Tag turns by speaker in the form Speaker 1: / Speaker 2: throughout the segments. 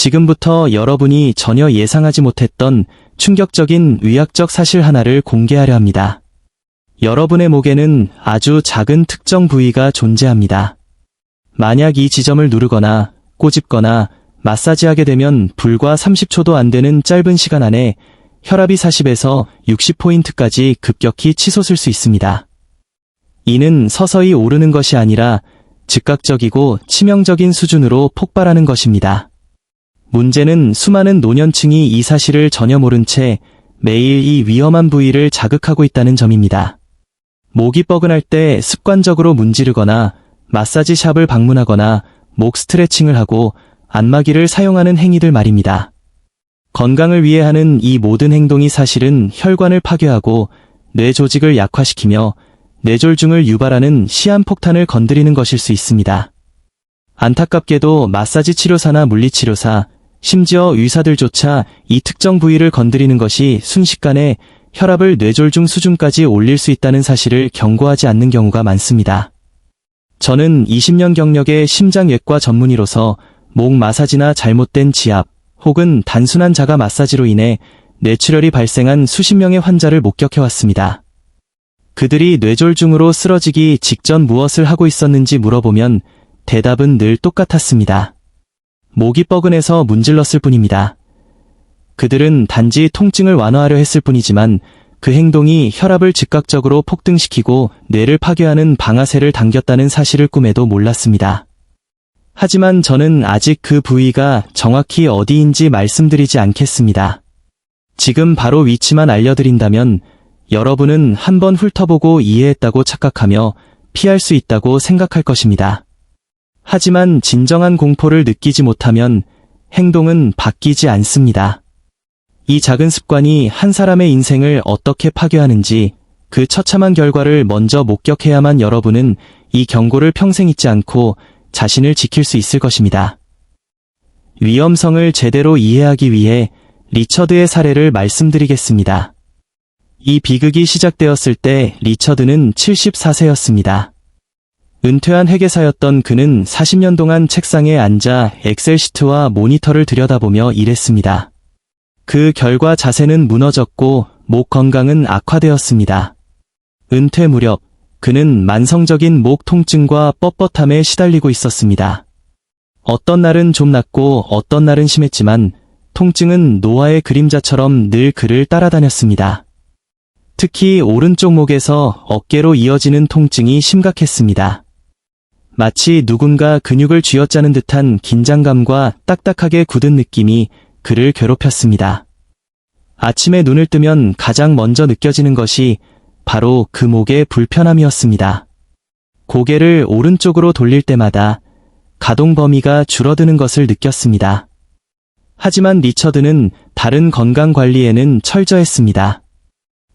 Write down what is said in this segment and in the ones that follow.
Speaker 1: 지금부터 여러분이 전혀 예상하지 못했던 충격적인 의학적 사실 하나를 공개하려 합니다. 여러분의 목에는 아주 작은 특정 부위가 존재합니다. 만약 이 지점을 누르거나 꼬집거나 마사지하게 되면 불과 30초도 안 되는 짧은 시간 안에 혈압이 40에서 60포인트까지 급격히 치솟을 수 있습니다. 이는 서서히 오르는 것이 아니라 즉각적이고 치명적인 수준으로 폭발하는 것입니다. 문제는 수많은 노년층이 이 사실을 전혀 모른 채 매일 이 위험한 부위를 자극하고 있다는 점입니다. 목이 뻐근할 때 습관적으로 문지르거나 마사지 샵을 방문하거나 목 스트레칭을 하고 안마기를 사용하는 행위들 말입니다. 건강을 위해 하는 이 모든 행동이 사실은 혈관을 파괴하고 뇌 조직을 약화시키며 뇌졸중을 유발하는 시한폭탄을 건드리는 것일 수 있습니다. 안타깝게도 마사지 치료사나 물리치료사, 심지어 의사들조차 이 특정 부위를 건드리는 것이 순식간에 혈압을 뇌졸중 수준까지 올릴 수 있다는 사실을 경고하지 않는 경우가 많습니다. 저는 20년 경력의 심장외과 전문의로서 목 마사지나 잘못된 지압 혹은 단순한 자가 마사지로 인해 뇌출혈이 발생한 수십 명의 환자를 목격해왔습니다. 그들이 뇌졸중으로 쓰러지기 직전 무엇을 하고 있었는지 물어보면 대답은 늘 똑같았습니다. 목이 뻐근해서 문질렀을 뿐입니다. 그들은 단지 통증을 완화하려 했을 뿐이지만 그 행동이 혈압을 즉각적으로 폭등시키고 뇌를 파괴하는 방아쇠를 당겼다는 사실을 꿈에도 몰랐습니다. 하지만 저는 아직 그 부위가 정확히 어디인지 말씀드리지 않겠습니다. 지금 바로 위치만 알려드린다면 여러분은 한번 훑어보고 이해했다고 착각하며 피할 수 있다고 생각할 것입니다. 하지만 진정한 공포를 느끼지 못하면 행동은 바뀌지 않습니다. 이 작은 습관이 한 사람의 인생을 어떻게 파괴하는지 그 처참한 결과를 먼저 목격해야만 여러분은 이 경고를 평생 잊지 않고 자신을 지킬 수 있을 것입니다. 위험성을 제대로 이해하기 위해 리처드의 사례를 말씀드리겠습니다. 이 비극이 시작되었을 때 리처드는 74세였습니다. 은퇴한 회계사였던 그는 40년 동안 책상에 앉아 엑셀 시트와 모니터를 들여다보며 일했습니다. 그 결과 자세는 무너졌고 목 건강은 악화되었습니다. 은퇴 무렵 그는 만성적인 목 통증과 뻣뻣함에 시달리고 있었습니다. 어떤 날은 좀 낫고 어떤 날은 심했지만 통증은 노아의 그림자처럼 늘 그를 따라다녔습니다. 특히 오른쪽 목에서 어깨로 이어지는 통증이 심각했습니다. 마치 누군가 근육을 쥐어짜는 듯한 긴장감과 딱딱하게 굳은 느낌이 그를 괴롭혔습니다. 아침에 눈을 뜨면 가장 먼저 느껴지는 것이 바로 그 목의 불편함이었습니다. 고개를 오른쪽으로 돌릴 때마다 가동 범위가 줄어드는 것을 느꼈습니다. 하지만 리처드는 다른 건강 관리에는 철저했습니다.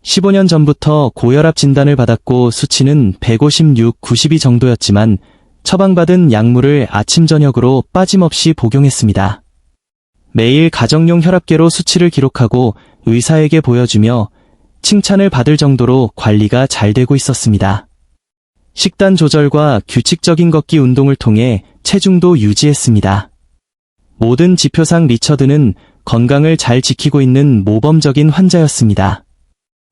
Speaker 1: 15년 전부터 고혈압 진단을 받았고 수치는 156, 92 정도였지만 처방받은 약물을 아침 저녁으로 빠짐없이 복용했습니다. 매일 가정용 혈압계로 수치를 기록하고 의사에게 보여주며 칭찬을 받을 정도로 관리가 잘 되고 있었습니다. 식단 조절과 규칙적인 걷기 운동을 통해 체중도 유지했습니다. 모든 지표상 리처드는 건강을 잘 지키고 있는 모범적인 환자였습니다.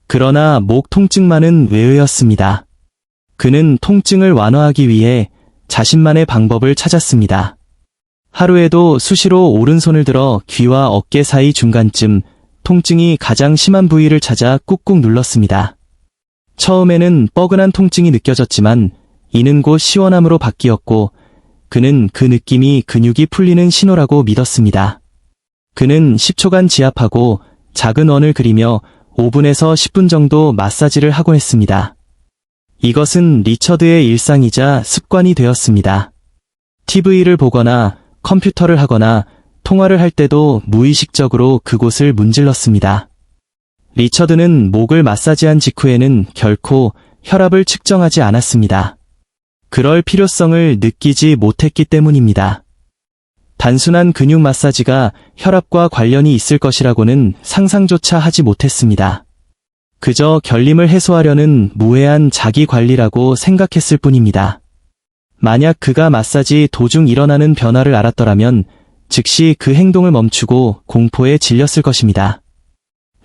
Speaker 1: 그러나 목 통증만은 외외였습니다. 그는 통증을 완화하기 위해 자신만의 방법을 찾았습니다. 하루에도 수시로 오른손을 들어 귀와 어깨 사이 중간쯤 통증이 가장 심한 부위를 찾아 꾹꾹 눌렀습니다. 처음에는 뻐근한 통증이 느껴졌지만 이는 곧 시원함으로 바뀌었고 그는 그 느낌이 근육이 풀리는 신호라고 믿었습니다. 그는 10초간 지압하고 작은 원을 그리며 5분에서 10분 정도 마사지를 하곤 했습니다. 이것은 리처드의 일상이자 습관이 되었습니다. TV를 보거나 컴퓨터를 하거나 통화를 할 때도 무의식적으로 그곳을 문질렀습니다. 리처드는 목을 마사지한 직후에는 결코 혈압을 측정하지 않았습니다. 그럴 필요성을 느끼지 못했기 때문입니다. 단순한 근육 마사지가 혈압과 관련이 있을 것이라고는 상상조차 하지 못했습니다. 그저 결림을 해소하려는 무해한 자기 관리라고 생각했을 뿐입니다. 만약 그가 마사지 도중 일어나는 변화를 알았더라면 즉시 그 행동을 멈추고 공포에 질렸을 것입니다.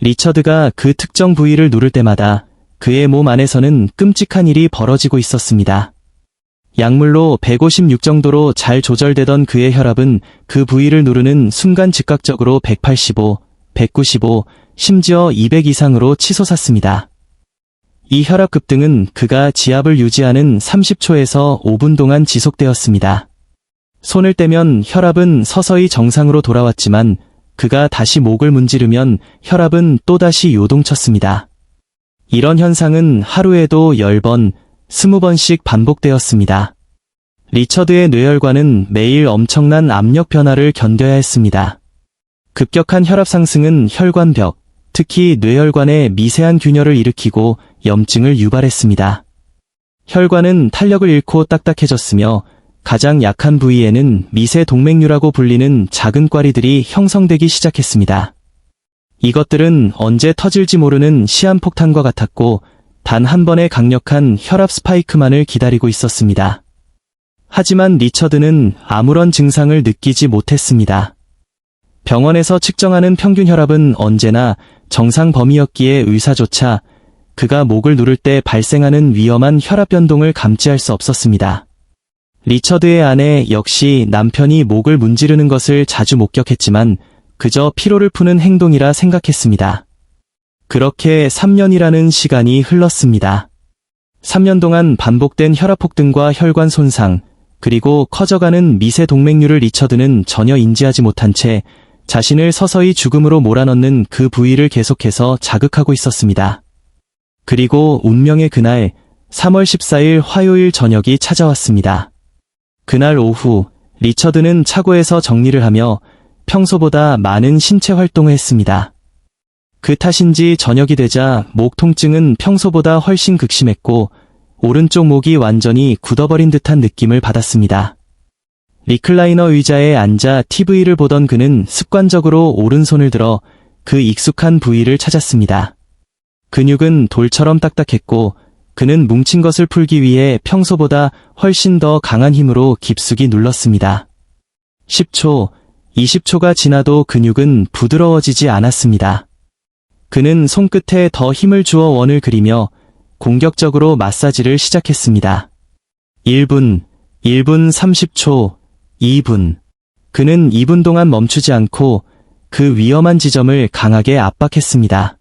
Speaker 1: 리처드가 그 특정 부위를 누를 때마다 그의 몸 안에서는 끔찍한 일이 벌어지고 있었습니다. 약물로 156 정도로 잘 조절되던 그의 혈압은 그 부위를 누르는 순간 즉각적으로 185, 195, 심지어 200 이상으로 치솟았습니다. 이 혈압 급등은 그가 지압을 유지하는 30초에서 5분 동안 지속되었습니다. 손을 떼면 혈압은 서서히 정상으로 돌아왔지만 그가 다시 목을 문지르면 혈압은 또다시 요동쳤습니다. 이런 현상은 하루에도 10번, 20번씩 반복되었습니다. 리처드의 뇌혈관은 매일 엄청난 압력 변화를 견뎌야 했습니다. 급격한 혈압 상승은 혈관벽, 특히 뇌혈관에 미세한 균열을 일으키고 염증을 유발했습니다. 혈관은 탄력을 잃고 딱딱해졌으며 가장 약한 부위에는 미세 동맥류라고 불리는 작은 꽈리들이 형성되기 시작했습니다. 이것들은 언제 터질지 모르는 시한폭탄과 같았고 단 한 번의 강력한 혈압 스파이크만을 기다리고 있었습니다. 하지만 리처드는 아무런 증상을 느끼지 못했습니다. 병원에서 측정하는 평균 혈압은 언제나 정상 범위였기에 의사조차 그가 목을 누를 때 발생하는 위험한 혈압 변동을 감지할 수 없었습니다. 리처드의 아내 역시 남편이 목을 문지르는 것을 자주 목격했지만 그저 피로를 푸는 행동이라 생각했습니다. 그렇게 3년이라는 시간이 흘렀습니다. 3년 동안 반복된 혈압 폭등과 혈관 손상, 그리고 커져가는 미세 동맥류를 리처드는 전혀 인지하지 못한 채 자신을 서서히 죽음으로 몰아넣는 그 부위를 계속해서 자극하고 있었습니다. 그리고 운명의 그날 3월 14일 화요일 저녁이 찾아왔습니다. 그날 오후 리처드는 차고에서 정리를 하며 평소보다 많은 신체 활동을 했습니다. 그 탓인지 저녁이 되자 목 통증은 평소보다 훨씬 극심했고 오른쪽 목이 완전히 굳어버린 듯한 느낌을 받았습니다. 리클라이너 의자에 앉아 TV를 보던 그는 습관적으로 오른손을 들어 그 익숙한 부위를 찾았습니다. 근육은 돌처럼 딱딱했고 그는 뭉친 것을 풀기 위해 평소보다 훨씬 더 강한 힘으로 깊숙이 눌렀습니다. 10초, 20초가 지나도 근육은 부드러워지지 않았습니다. 그는 손끝에 더 힘을 주어 원을 그리며 공격적으로 마사지를 시작했습니다. 1분, 1분 30초, 2분. 그는 2분 동안 멈추지 않고 그 위험한 지점을 강하게 압박했습니다.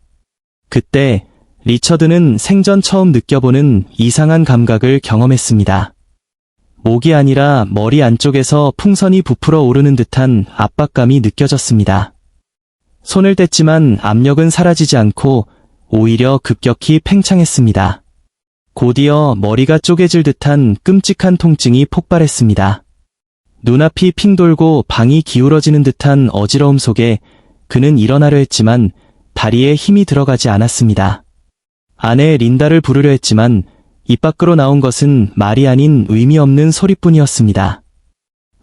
Speaker 1: 그때 리처드는 생전 처음 느껴보는 이상한 감각을 경험했습니다. 목이 아니라 머리 안쪽에서 풍선이 부풀어 오르는 듯한 압박감이 느껴졌습니다. 손을 뗐지만 압력은 사라지지 않고 오히려 급격히 팽창했습니다. 곧이어 머리가 쪼개질 듯한 끔찍한 통증이 폭발했습니다. 눈앞이 핑 돌고 방이 기울어지는 듯한 어지러움 속에 그는 일어나려 했지만 다리에 힘이 들어가지 않았습니다. 아내 린다를 부르려 했지만 입 밖으로 나온 것은 말이 아닌 의미 없는 소리뿐이었습니다.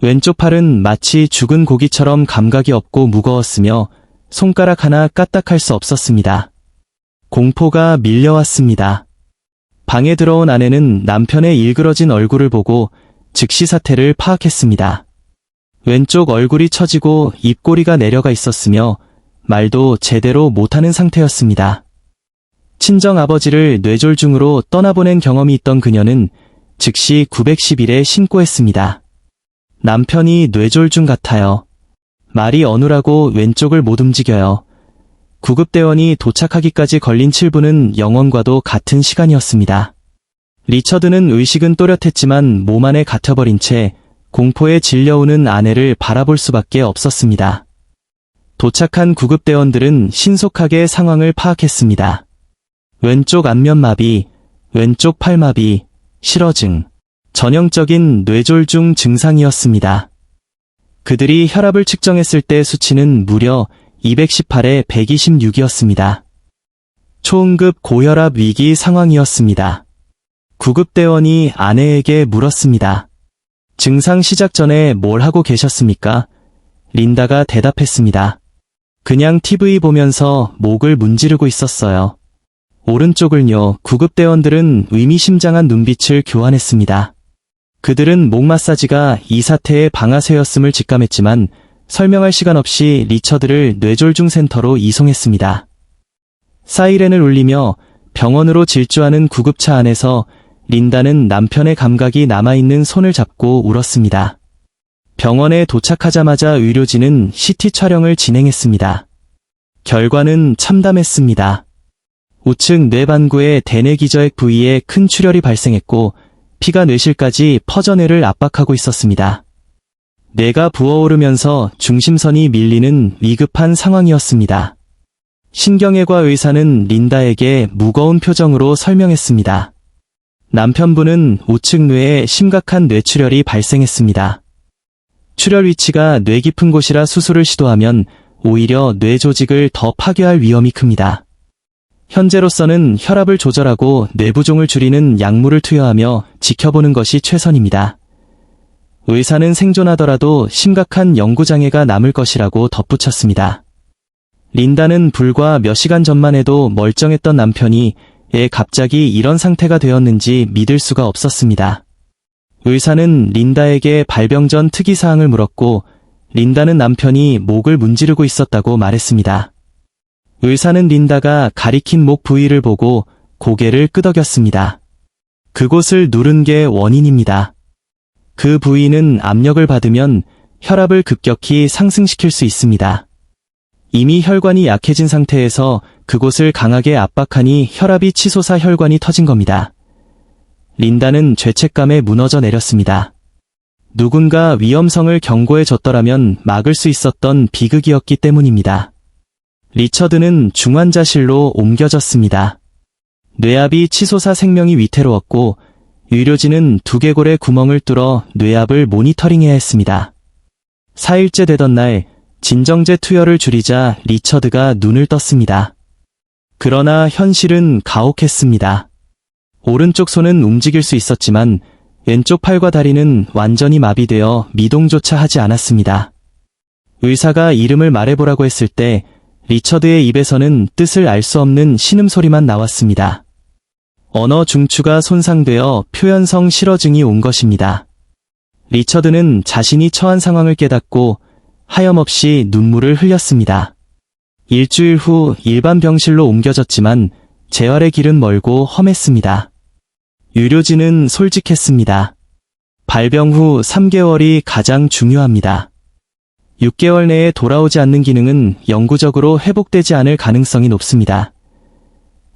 Speaker 1: 왼쪽 팔은 마치 죽은 고기처럼 감각이 없고 무거웠으며 손가락 하나 까딱할 수 없었습니다. 공포가 밀려왔습니다. 방에 들어온 아내는 남편의 일그러진 얼굴을 보고 즉시 사태를 파악했습니다. 왼쪽 얼굴이 처지고 입꼬리가 내려가 있었으며 말도 제대로 못하는 상태였습니다. 친정아버지를 뇌졸중으로 떠나보낸 경험이 있던 그녀는 즉시 911에 신고했습니다. 남편이 뇌졸중 같아요. 말이 어눌하고 왼쪽을 못 움직여요. 구급대원이 도착하기까지 걸린 7분은 영원과도 같은 시간이었습니다. 리처드는 의식은 또렷했지만 몸 안에 갇혀버린 채 공포에 질려오는 아내를 바라볼 수밖에 없었습니다. 도착한 구급대원들은 신속하게 상황을 파악했습니다. 왼쪽 안면마비, 왼쪽 팔마비, 실어증, 전형적인 뇌졸중 증상이었습니다. 그들이 혈압을 측정했을 때 수치는 무려 218에 126이었습니다. 초응급 고혈압 위기 상황이었습니다. 구급대원이 아내에게 물었습니다. 증상 시작 전에 뭘 하고 계셨습니까? 린다가 대답했습니다. 그냥 TV 보면서 목을 문지르고 있었어요. 오른쪽을요. 구급대원들은 의미심장한 눈빛을 교환했습니다. 그들은 목 마사지가 이 사태의 방아쇠였음을 직감했지만 설명할 시간 없이 리처드를 뇌졸중 센터로 이송했습니다. 사이렌을 울리며 병원으로 질주하는 구급차 안에서 린다는 남편의 감각이 남아있는 손을 잡고 울었습니다. 병원에 도착하자마자 의료진은 CT 촬영을 진행했습니다. 결과는 참담했습니다. 우측 뇌반구의 대뇌기저핵 부위에 큰 출혈이 발생했고 피가 뇌실까지 퍼져 뇌를 압박하고 있었습니다. 뇌가 부어오르면서 중심선이 밀리는 위급한 상황이었습니다. 신경외과 의사는 린다에게 무거운 표정으로 설명했습니다. 남편분은 우측 뇌에 심각한 뇌출혈이 발생했습니다. 출혈 위치가 뇌 깊은 곳이라 수술을 시도하면 오히려 뇌 조직을 더 파괴할 위험이 큽니다. 현재로서는 혈압을 조절하고 뇌부종을 줄이는 약물을 투여하며 지켜보는 것이 최선입니다. 의사는 생존하더라도 심각한 연구장애가 남을 것이라고 덧붙였습니다. 린다는 불과 몇 시간 전만 해도 멀쩡했던 남편이 갑자기 이런 상태가 되었는지 믿을 수가 없었습니다. 의사는 린다에게 발병 전 특이사항을 물었고 린다는 남편이 목을 문지르고 있었다고 말했습니다. 의사는 린다가 가리킨 목 부위를 보고 고개를 끄덕였습니다. 그곳을 누른 게 원인입니다. 그 부위는 압력을 받으면 혈압을 급격히 상승시킬 수 있습니다. 이미 혈관이 약해진 상태에서 그곳을 강하게 압박하니 혈압이 치솟아 혈관이 터진 겁니다. 린다는 죄책감에 무너져 내렸습니다. 누군가 위험성을 경고해 줬더라면 막을 수 있었던 비극이었기 때문입니다. 리처드는 중환자실로 옮겨졌습니다. 뇌압이 치솟아 생명이 위태로웠고 의료진은 두개골에 구멍을 뚫어 뇌압을 모니터링해야 했습니다. 4일째 되던 날 진정제 투여를 줄이자 리처드가 눈을 떴습니다. 그러나 현실은 가혹했습니다. 오른쪽 손은 움직일 수 있었지만 왼쪽 팔과 다리는 완전히 마비되어 미동조차 하지 않았습니다. 의사가 이름을 말해보라고 했을 때 리처드의 입에서는 뜻을 알 수 없는 신음소리만 나왔습니다. 언어 중추가 손상되어 표현성 실어증이 온 것입니다. 리처드는 자신이 처한 상황을 깨닫고 하염없이 눈물을 흘렸습니다. 일주일 후 일반 병실로 옮겨졌지만 재활의 길은 멀고 험했습니다. 의료진은 솔직했습니다. 발병 후 3개월이 가장 중요합니다. 6개월 내에 돌아오지 않는 기능은 영구적으로 회복되지 않을 가능성이 높습니다.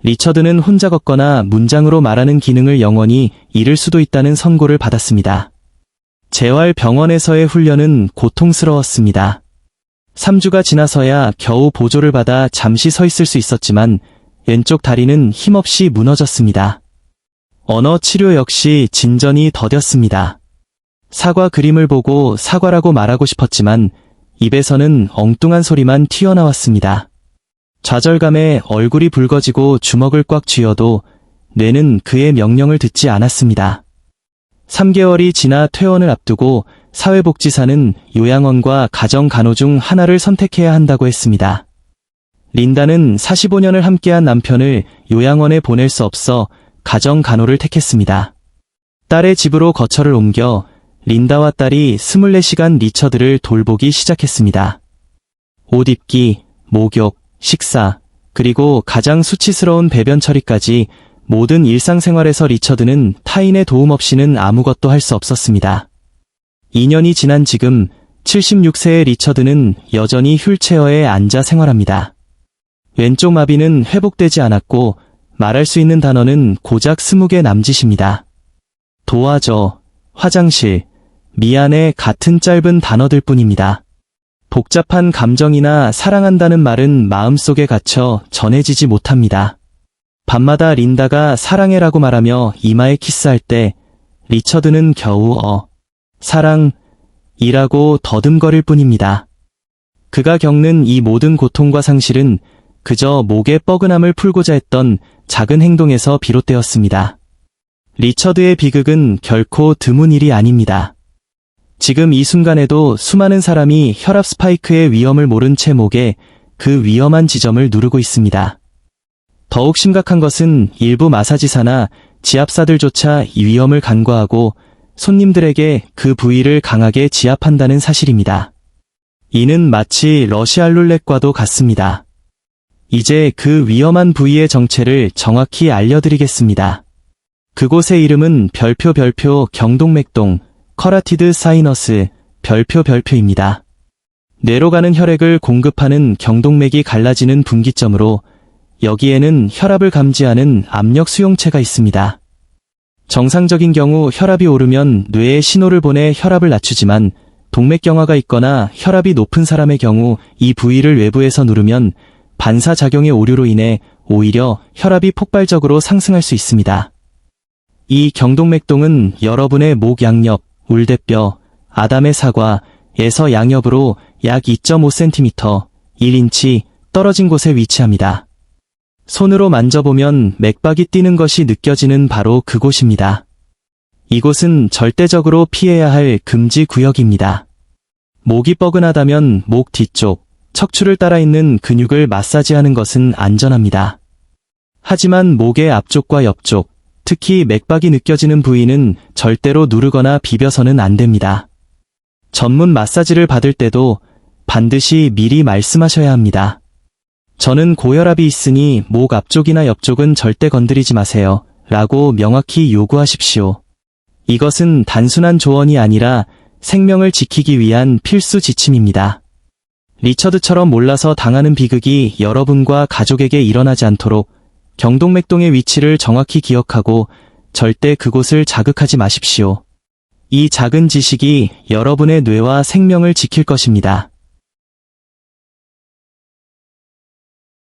Speaker 1: 리처드는 혼자 걷거나 문장으로 말하는 기능을 영원히 잃을 수도 있다는 선고를 받았습니다. 재활병원에서의 훈련은 고통스러웠습니다. 3주가 지나서야 겨우 보조를 받아 잠시 서 있을 수 있었지만 왼쪽 다리는 힘없이 무너졌습니다. 언어 치료 역시 진전이 더뎠습니다. 사과 그림을 보고 사과라고 말하고 싶었지만 입에서는 엉뚱한 소리만 튀어나왔습니다. 좌절감에 얼굴이 붉어지고 주먹을 꽉 쥐어도 뇌는 그의 명령을 듣지 않았습니다. 3개월이 지나 퇴원을 앞두고 사회복지사는 요양원과 가정간호 중 하나를 선택해야 한다고 했습니다. 린다는 45년을 함께한 남편을 요양원에 보낼 수 없어 가정간호를 택했습니다. 딸의 집으로 거처를 옮겨 린다와 딸이 24시간 리처드를 돌보기 시작했습니다. 옷 입기, 목욕, 식사, 그리고 가장 수치스러운 배변 처리까지 모든 일상생활에서 리처드는 타인의 도움 없이는 아무것도 할 수 없었습니다. 2년이 지난 지금 76세의 리처드는 여전히 휠체어에 앉아 생활합니다. 왼쪽 마비는 회복되지 않았고 말할 수 있는 단어는 고작 20개 남짓입니다. 도와줘, 화장실, 미안해 같은 짧은 단어들 뿐입니다. 복잡한 감정이나 사랑한다는 말은 마음속에 갇혀 전해지지 못합니다. 밤마다 린다가 사랑해라고 말하며 이마에 키스할 때 리처드는 겨우 사랑이라고 더듬거릴 뿐입니다. 그가 겪는 이 모든 고통과 상실은 그저 목의 뻐근함을 풀고자 했던 작은 행동에서 비롯되었습니다. 리처드의 비극은 결코 드문 일이 아닙니다. 지금 이 순간에도 수많은 사람이 혈압 스파이크의 위험을 모른 채 목에 그 위험한 지점을 누르고 있습니다. 더욱 심각한 것은 일부 마사지사나 지압사들조차 이 위험을 간과하고 손님들에게 그 부위를 강하게 지압한다는 사실입니다. 이는 마치 러시안 룰렛과도 같습니다. 이제 그 위험한 부위의 정체를 정확히 알려드리겠습니다. 그곳의 이름은 별표 경동맥동, 커라티드 사이너스, 별표입니다. 뇌로 가는 혈액을 공급하는 경동맥이 갈라지는 분기점으로 여기에는 혈압을 감지하는 압력 수용체가 있습니다. 정상적인 경우 혈압이 오르면 뇌에 신호를 보내 혈압을 낮추지만 동맥경화가 있거나 혈압이 높은 사람의 경우 이 부위를 외부에서 누르면 반사작용의 오류로 인해 오히려 혈압이 폭발적으로 상승할 수 있습니다. 이 경동맥동은 여러분의 목 양옆, 울대뼈, 아담의 사과에서 양옆으로 약 2.5cm, 1인치 떨어진 곳에 위치합니다. 손으로 만져보면 맥박이 뛰는 것이 느껴지는 바로 그곳입니다. 이곳은 절대적으로 피해야 할 금지 구역입니다. 목이 뻐근하다면 목 뒤쪽, 척추를 따라 있는 근육을 마사지하는 것은 안전합니다. 하지만 목의 앞쪽과 옆쪽, 특히 맥박이 느껴지는 부위는 절대로 누르거나 비벼서는 안 됩니다. 전문 마사지를 받을 때도 반드시 미리 말씀하셔야 합니다. 저는 고혈압이 있으니 목 앞쪽이나 옆쪽은 절대 건드리지 마세요. 라고 명확히 요구하십시오. 이것은 단순한 조언이 아니라 생명을 지키기 위한 필수 지침입니다. 리처드처럼 몰라서 당하는 비극이 여러분과 가족에게 일어나지 않도록 경동맥동의 위치를 정확히 기억하고 절대 그곳을 자극하지 마십시오. 이 작은 지식이 여러분의 뇌와 생명을 지킬 것입니다.